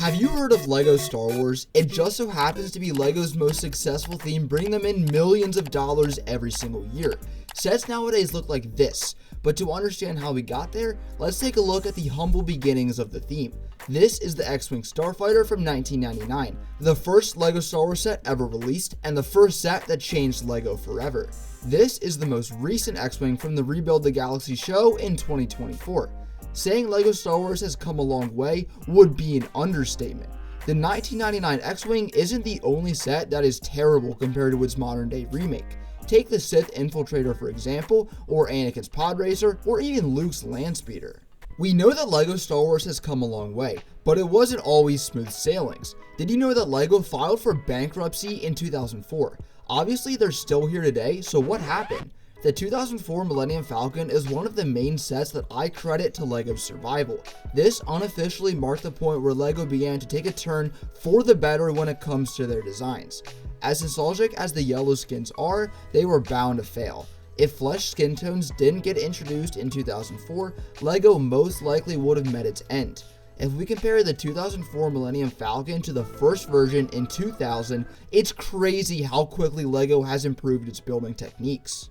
Have you heard of LEGO Star Wars? It just so happens to be LEGO's most successful theme, bringing them in millions of dollars every single year. Sets nowadays look like this, but to understand how we got there, let's take a look at the humble beginnings of the theme. This is the X-Wing Starfighter from 1999, the first LEGO Star Wars set ever released, and the first set that changed LEGO forever. This is the most recent X-Wing from the Rebuild the Galaxy show in 2024. Saying LEGO Star Wars has come a long way would be an understatement. The 1999 X-Wing isn't the only set that is terrible compared to its modern day remake. Take the Sith Infiltrator for example, or Anakin's Pod Racer, or even Luke's Landspeeder. We know that LEGO Star Wars has come a long way, but it wasn't always smooth sailings. Did you know that LEGO filed for bankruptcy in 2004? Obviously they're still here today, so what happened? The 2004 Millennium Falcon is one of the main sets that I credit to LEGO's survival. This unofficially marked the point where LEGO began to take a turn for the better when it comes to their designs. As nostalgic as the yellow skins are, they were bound to fail. If flesh skin tones didn't get introduced in 2004, LEGO most likely would have met its end. If we compare the 2004 Millennium Falcon to the first version in 2000, it's crazy how quickly LEGO has improved its building techniques.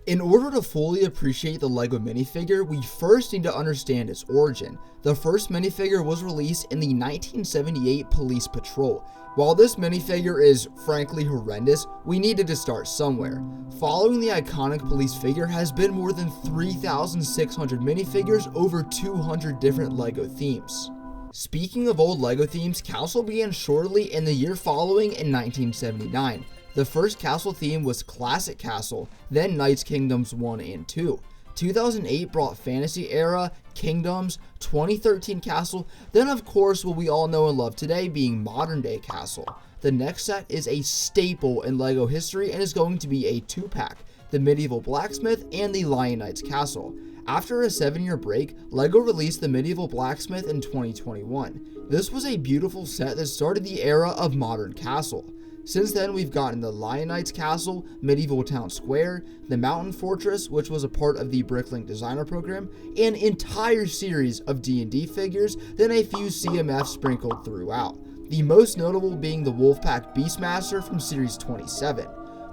In order to fully appreciate the LEGO minifigure, we first need to understand its origin. The first minifigure was released in the 1978 Police Patrol. While this minifigure is frankly horrendous, we needed to start somewhere. Following the iconic police figure has been more than 3,600 minifigures over 200 different LEGO themes. Speaking of old LEGO themes, Castle began shortly in the year following in 1979. The first Castle theme was Classic Castle, then Knights Kingdoms 1 and 2. 2008 brought Fantasy Era, Kingdoms, 2013 Castle, then of course what we all know and love today being Modern Day Castle. The next set is a staple in LEGO history and is going to be a 2-pack, the Medieval Blacksmith and the Lion Knights Castle. After a 7-year break, LEGO released the Medieval Blacksmith in 2021. This was a beautiful set that started the era of Modern Castle. Since then, we've gotten the Lion Knights Castle, Medieval Town Square, the Mountain Fortress, which was a part of the Bricklink Designer Program, an entire series of D&D figures, then a few CMFs sprinkled throughout. The most notable being the Wolfpack Beastmaster from Series 27.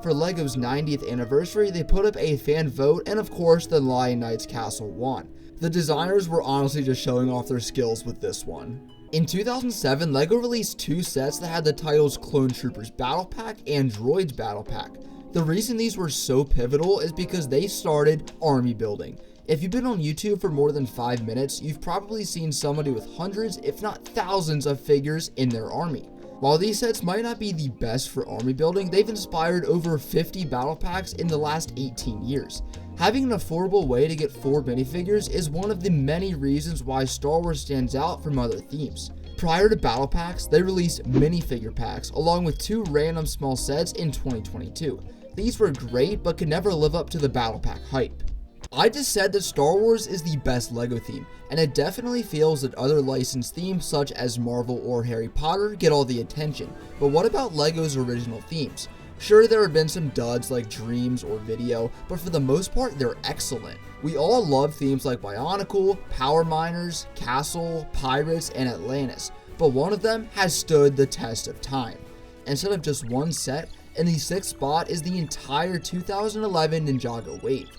For LEGO's 90th anniversary, they put up a fan vote, and of course, the Lion Knights Castle won. The designers were honestly just showing off their skills with this one. In 2007, LEGO released 2 sets that had the titles Clone Troopers Battle Pack and Droids Battle Pack. The reason these were so pivotal is because they started army building. If you've been on YouTube for more than 5 minutes, you've probably seen somebody with hundreds, if not thousands, of figures in their army. While these sets might not be the best for army building, they've inspired over 50 battle packs in the last 18 years. Having an affordable way to get 4 minifigures is one of the many reasons why Star Wars stands out from other themes. Prior to battle packs, they released minifigure packs along with 2 random small sets in 2022. These were great but could never live up to the battle pack hype. I just said that Star Wars is the best LEGO theme, and it definitely feels that other licensed themes such as Marvel or Harry Potter get all the attention, but what about LEGO's original themes? Sure, there have been some duds like Dreams or Video, but for the most part, they're excellent. We all love themes like Bionicle, Power Miners, Castle, Pirates, and Atlantis, but one of them has stood the test of time. Instead of just one set, in the 6th spot is the entire 2011 Ninjago wave.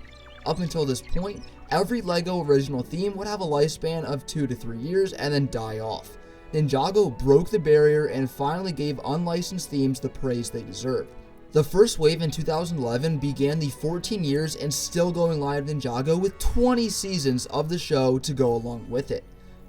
Up until this point, every LEGO original theme would have a lifespan of 2 to 3 years and then die off. Ninjago broke the barrier and finally gave unlicensed themes the praise they deserve. The first wave in 2011 began the 14 years and still going live Ninjago with 20 seasons of the show to go along with it.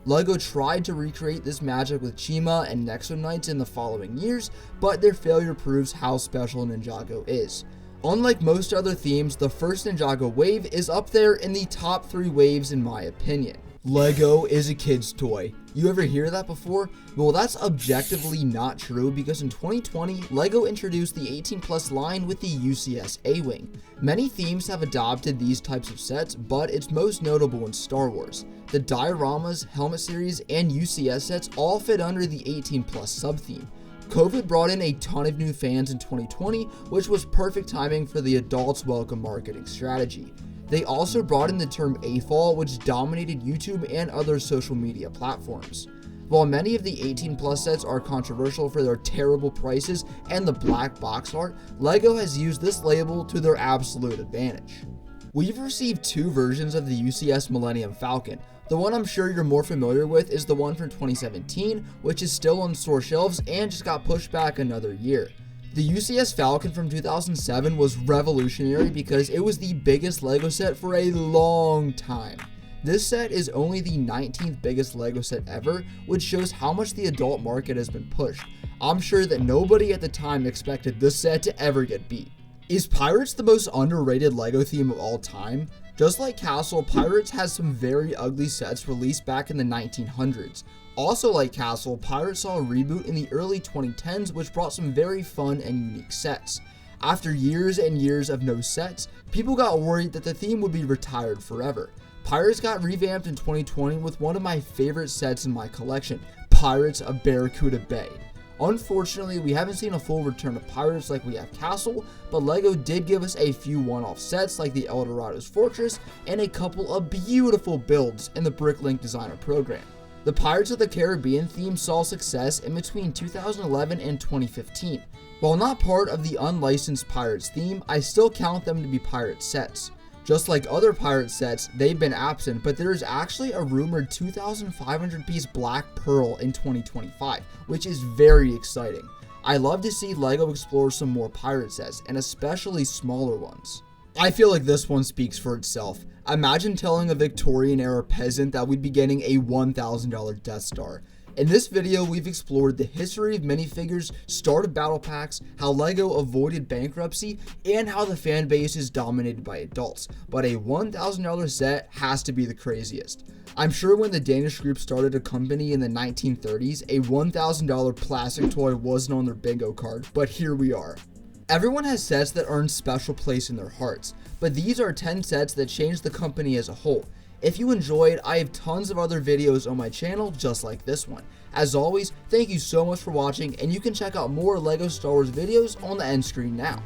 LEGO tried to recreate this magic with Chima and Nexo Knights in the following years, but their failure proves how special Ninjago is. Unlike most other themes, the first Ninjago wave is up there in the top 3 waves in my opinion. LEGO is a kid's toy. You ever hear that before? Well, that's objectively not true because in 2020, LEGO introduced the 18+ line with the UCS A-Wing. Many themes have adopted these types of sets, but it's most notable in Star Wars. The dioramas, helmet series, and UCS sets all fit under the 18+ sub-theme. COVID brought in a ton of new fans in 2020, which was perfect timing for the adults welcome marketing strategy. They also brought in the term AFOL, which dominated YouTube and other social media platforms. While many of the 18 plus sets are controversial for their terrible prices and the black box art, LEGO has used this label to their absolute advantage. We've received 2 versions of the UCS Millennium Falcon. The one I'm sure you're more familiar with is the one from 2017, which is still on store shelves and just got pushed back another year. The UCS Falcon from 2007 was revolutionary because it was the biggest LEGO set for a long time. This set is only the 19th biggest LEGO set ever, which shows how much the adult market has been pushed. I'm sure that nobody at the time expected this set to ever get beat. Is Pirates the most underrated LEGO theme of all time? Just like Castle, Pirates has some very ugly sets released back in the 1900s. Also like Castle, Pirates saw a reboot in the early 2010s which brought some very fun and unique sets. After years and years of no sets, people got worried that the theme would be retired forever. Pirates got revamped in 2020 with one of my favorite sets in my collection, Pirates of Barracuda Bay. Unfortunately, we haven't seen a full return of Pirates like we have Castle, but LEGO did give us a few one-off sets like the Eldorado's Fortress and a couple of beautiful builds in the Bricklink Designer program. The Pirates of the Caribbean theme saw success in between 2011 and 2015. While not part of the unlicensed Pirates theme, I still count them to be Pirate sets. Just like other Pirate sets, they've been absent, but there is actually a rumored 2,500 piece Black Pearl in 2025, which is very exciting. I love to see LEGO explore some more Pirate sets, and especially smaller ones. I feel like this one speaks for itself. Imagine telling a Victorian era peasant that we'd be getting a $1,000 Death Star. In this video, we've explored the history of minifigures, started battle packs, how LEGO avoided bankruptcy, and how the fan base is dominated by adults. But a $1,000 set has to be the craziest. I'm sure when the Danish group started a company in the 1930s, a $1,000 plastic toy wasn't on their bingo card, but here we are. Everyone has sets that earn special place in their hearts, but these are 10 sets that changed the company as a whole. If you enjoyed, I have tons of other videos on my channel just like this one. As always, thank you so much for watching, and you can check out more LEGO Star Wars videos on the end screen now.